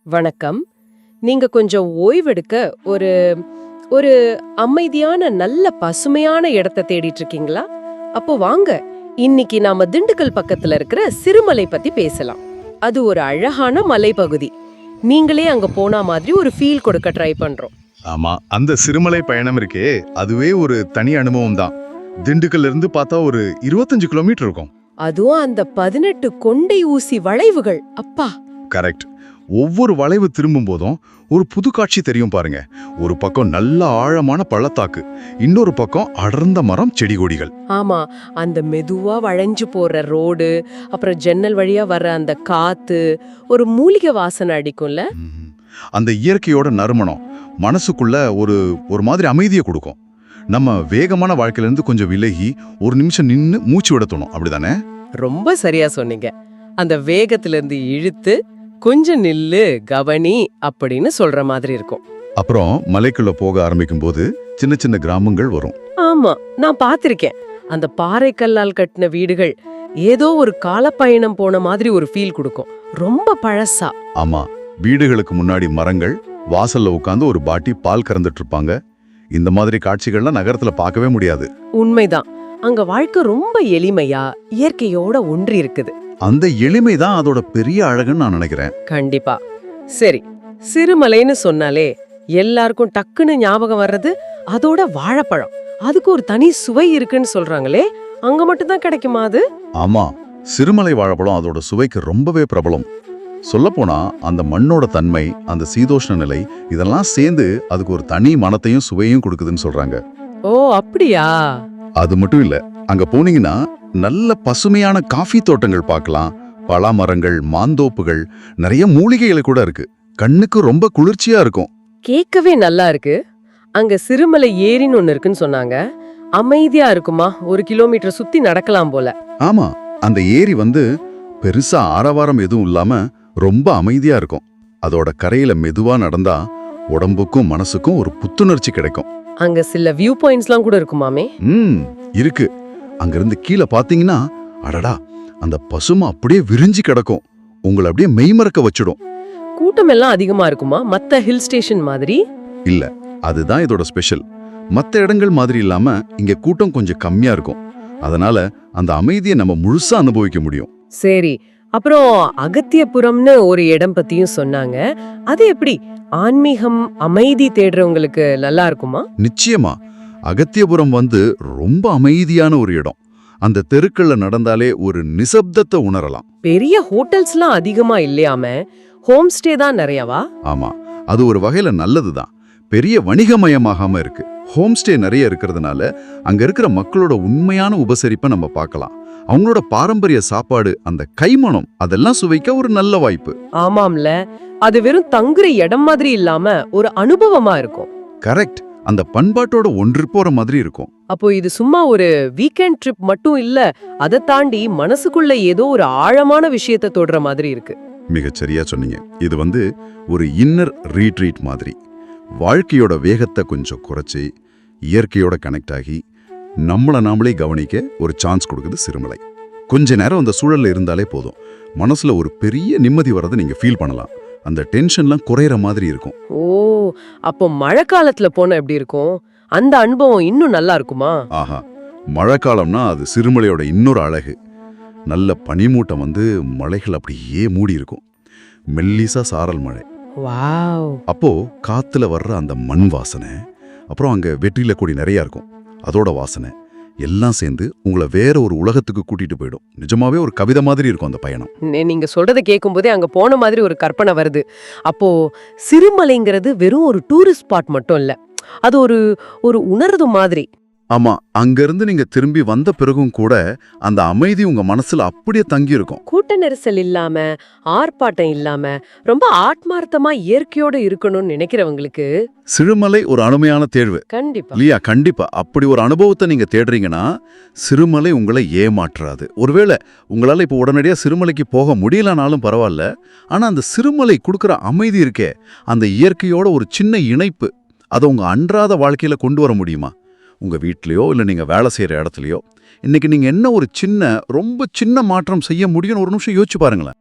வணக்கம். நீங்க கொஞ்சம் ஓய்வெடுக்க ஒரு ஒரு அமைதியான நல்ல பசுமையான இடத்தை தேடிட்டு இருக்கீங்களா? அப்போ வாங்க, இன்னைக்கு நாம திண்டுக்கல் பக்கத்துல இருக்கிற சிறுமலை பத்தி பேசலாம். அது ஒரு அழகான மலைப்பகுதி. நீங்களே அங்க போனா மாதிரி ஒரு ஃபீல் கொடுக்க ட்ரை பண்றோம். ஆமா, அந்த சிறுமலை பயணம் இருக்கே, அதுவே ஒரு தனி அனுபவம் தான். திண்டுக்கல்ல இருந்து பார்த்தா ஒரு 25 கிலோமீட்டர் இருக்கும். அதுவும் அந்த 18 கொண்டை ஊசி வளைவுகள், அப்பா! கரெக்ட். ஒவ்வொரு வளைவு திரும்பும் போதும் ஒரு புது காட்சி தெரியும் பாருங்க. ஒரு பக்கம் நல்ல ஆழமான பள்ளத்தாக்கு, இன்னொரு பக்கம் அடர்ந்த மரம், செடி கொடிகள். ஆமா, அந்த மெதுவா வளைஞ்சு போற ரோடு, அப்புறம் ஜன்னல் வழியா வர்ற அந்த காத்து, ஒரு மூலிகை வாசனை அடிக்கும்ல. அந்த இயற்கையோட நறுமணம் மனசுக்குள்ள ஒரு ஒரு மாதிரி அமைதியை கொடுக்கும். நம்ம வேகமான வாழ்க்கையில இருந்து கொஞ்சம் விலகி ஒரு நிமிஷம் நின்னு மூச்சு விட தோணும், அப்படிதானே? ரொம்ப சரியா சொன்னீங்க. அந்த வேகத்துல இருந்து இழுத்து கொஞ்சம் நில்லு, கவனி அப்படின்னு சொல்ற மாதிரி இருக்கும். அப்புறம் மலைக்குள்ள போக ஆரம்பிக்கும் போது சின்ன சின்ன கிராமங்கள் வரும். ஆமா, நான் பாத்திருக்கேன். அந்த பாறைக்கல்லால் கட்டின வீடுகள் ஏதோ ஒரு காலப்பயணம் போன மாதிரி ஒரு ஃபீல் கொடுக்கும். ரொம்ப பழசா. ஆமா, வீடுகளுக்கு முன்னாடி மரங்கள், வாசல்ல உட்கார்ந்து ஒரு பாட்டி பால் கறந்துட்டு இருப்பாங்க. இந்த மாதிரி காட்சிகள்லாம் நகரத்துல பார்க்கவே முடியாது. உண்மைதான். அங்க வாழ்க்கை ரொம்ப எளிமையா இயற்கையோட ஒன்றி இருக்குது. அந்த எளிமை தான் அதோட பெரிய அழகுன்னு நான் நினைக்கிறேன். கண்டிப்பா. சரி, சிறுமலைன்னு சொன்னாலே எல்லாருக்கும் டக்குன்னு ஞாபகம் வர்றது அதோட வாழைப்பழம். அதுக்கு ஒரு தனி சுவை இருக்குன்னு சொல்றாங்களே, அங்க மட்டும் தான் கிடைக்குமா அது? ஆமா, சிறுமலை வாழைப்பழம் அதோட சுவைக்கு ரொம்பவே பிரபலம். சொல்லப்போனா அந்த மண்ணோட தன்மை, அந்த சீதோஷ்ண நிலை, இதெல்லாம் சேர்ந்து அதுக்கு ஒரு தனி மனத்தையும் சுவையும் கொடுக்குதுன்னு சொல்றாங்க. ஓ, அப்படியா? அது மட்டும் இல்ல, அங்க போனீங்கன்னா நல்ல பசுமையான காஃபி தோட்டங்கள் பார்க்கலாம். பலாமரங்கள், மாந்தோப்புகள், நிறைய மூலிகைகள் கூட இருக்கு. கண்ணுக்கு ரொம்ப குளிர்ச்சியா இருக்கும். கேட்கவே நல்லா இருக்கு. அங்க சிறுமலை ஏரின்னு ஒண்ணு இருக்குன்னு சொன்னாங்க. அமைதியா இருக்குமா? 1 கிலோமீட்டர் சுத்தி நடக்கலாம் போல. ஆமா, அந்த ஏரி பெருசா ஆரவாரம் எதுவும் இல்லாம ரொம்ப அமைதியா இருக்கும். அதோட கரையில மெதுவா நடந்தா உடம்புக்கும் மனசுக்கும் ஒரு புத்துணர்ச்சி கிடைக்கும். அங்க சில வியூ பாயிண்ட்ஸ்லாம் கூட இருக்குமாமே? இருக்கு. அங்கிருந்து கீழே பாத்தீங்கன்னா, அடடா, அந்த பசுமை அப்படியே விரிஞ்சு கிடக்கும். உங்களை அப்படியே மெய்மறக்க வச்சிடும். கூட்டம் எல்லாம் அதிகமா இருக்குமா மத்த ஹில் ஸ்டேஷன் மாதிரி? இல்ல, அதுதான் இதோட ஸ்பெஷல். மத்த இடங்கள் மாதிரி இல்லாம இங்க கூட்டம் கொஞ்சம் கம்மியா இருக்கும். அதனால அந்த அமைதியை நம்ம முழுசா அனுபவிக்க முடியும். சரி, அப்புறம் அகத்தியபுரம்னு ஒரு இடம் பத்தியும் சொன்னாங்க. அது எப்படி? ஆன்மீகம், அமைதி தேடுறவங்களுக்கு நல்லா இருக்குமா? நிச்சயமா. அகத்தியபுரம் ரொம்ப அமைதியான ஒரு இடம். அந்த தெருக்கள்ல நடந்தாலே ஒரு நிசப்தத்தை உணரலாம். பெரிய ஹோட்டல்ஸ்லாம் அதிகமா இல்லையாம, ஹோம் ஸ்டே தான் நிறையவா? ஆமா, அது ஒரு வகையில நல்லதுதான். பெரிய வணிகமயமாகாம இருக்கு. ஹோம் ஸ்டே நிறைய இருக்கிறதுனால அங்க இருக்கிற மக்களோட உண்மையான உபசரிப்பை நம்ம பார்க்கலாம். அவங்களோட பாரம்பரிய சாப்பாடு, அந்த கைமணம், அதெல்லாம் சுவைக்க ஒரு நல்ல வாய்ப்பு. ஆமாம்ல, அது வெறும் தங்குற இடம் மாதிரி இல்லாம ஒரு அனுபவமா இருக்கும். கரெக்ட். அந்த பண்பாட்டோட ஒன்று போற மாதிரி இருக்கும். அப்போ இது சும்மா ஒரு வீக்கெண்ட் ட்ரிப் மட்டும் இல்ல, அதை தாண்டி மனசுக்குள்ள ஏதோ ஒரு ஆழமான விஷயத்தை தொடுற மாதிரி இருக்கு. மிகச்சரியா சொன்னீங்க. இது ஒரு இன்னர் ரீட்ரீட் மாதிரி. வாழ்க்கையோட வேகத்தை கொஞ்சம் குறைச்சி இயற்கையோட கனெக்ட் ஆகி நம்மளை நாமளே கவனிக்க ஒரு சான்ஸ் கொடுக்குது சிறுமலை. கொஞ்ச நேரம் அந்த சூழல்ல இருந்தாலே போதும், மனசுல ஒரு பெரிய நிம்மதி வரதை நீங்க ஃபீல் பண்ணலாம். அந்த டென்ஷன்லாம் குறையிற மாதிரி இருக்கும். ஓ, அப்போ மழை காலத்துல போன எப்படி இருக்கும்? அந்த அனுபவம் இன்னும் நல்லா இருக்குமா? ஆஹா, மழைக்காலம்னா அது சிறுமலையோட இன்னொரு அழகு. நல்ல பனிமூட்டம் மலைகள் அப்படியே மூடி இருக்கும். மெல்லிசா சாரல் மழை. வாவ். அப்போ காத்துல வர்ற அந்த மண் வாசனை, அப்புறம் அங்க வெற்றில கொடி நிறைய இருக்கும், அதோட வாசனை எல்லாம் சேர்ந்து உங்களை வேற ஒரு உலகத்துக்கு கூட்டிட்டு போயிடும். நிஜமாவே ஒரு கவிதை மாதிரி இருக்கும் அந்த பயணம். நீங்க சொல்றதை கேட்கும் போதே அங்க போன மாதிரி ஒரு கற்பனை வருது. அப்போ சிறுமலைங்கிறது வெறும் ஒரு டூரிஸ்ட் ஸ்பாட் மட்டும் இல்ல, அது ஒரு உணர்வு மாதிரி. ஆமா, அங்கிருந்து நீங்க திரும்பி வந்த பிறகும் கூட அந்த அமைதி உங்க மனசுல அப்படியே தங்கி இருக்கும். கூட்ட நெரிசல் இல்லாம, ஆர்ப்பாட்டம் இல்லாம, ரொம்ப ஆத்மார்த்தமா இயற்கையோட இருக்கணும்னு நினைக்கிறவங்களுக்கு சிறுமலை ஒரு அருமையான தேர்வு. கண்டிப்பா இல்லையா? கண்டிப்பா. அப்படி ஒரு அனுபவத்தை நீங்க தேடுறீங்கன்னா சிறுமலை உங்களை ஏமாற்றாது. ஒருவேளை உங்களால இப்போ உடனடியா சிறுமலைக்கு போக முடியலனாலும் பரவாயில்ல, ஆனா அந்த சிறுமலை கொடுக்குற அமைதி இருக்கே, அந்த இயற்கையோட ஒரு சின்ன இணைப்பு, அதை உங்க அன்றாத வாழ்க்கையில கொண்டு வர முடியுமா? உங்க வீட்லயோ இல்ல நீங்க வேலை செய்யற இடத்துலயோ இன்னைக்கு நீங்க என்ன ஒரு ரொம்ப சின்ன மாற்றம் செய்ய முடியும்னு ஒரு நிமிஷம் யோசிச்சு பாருங்களேன்.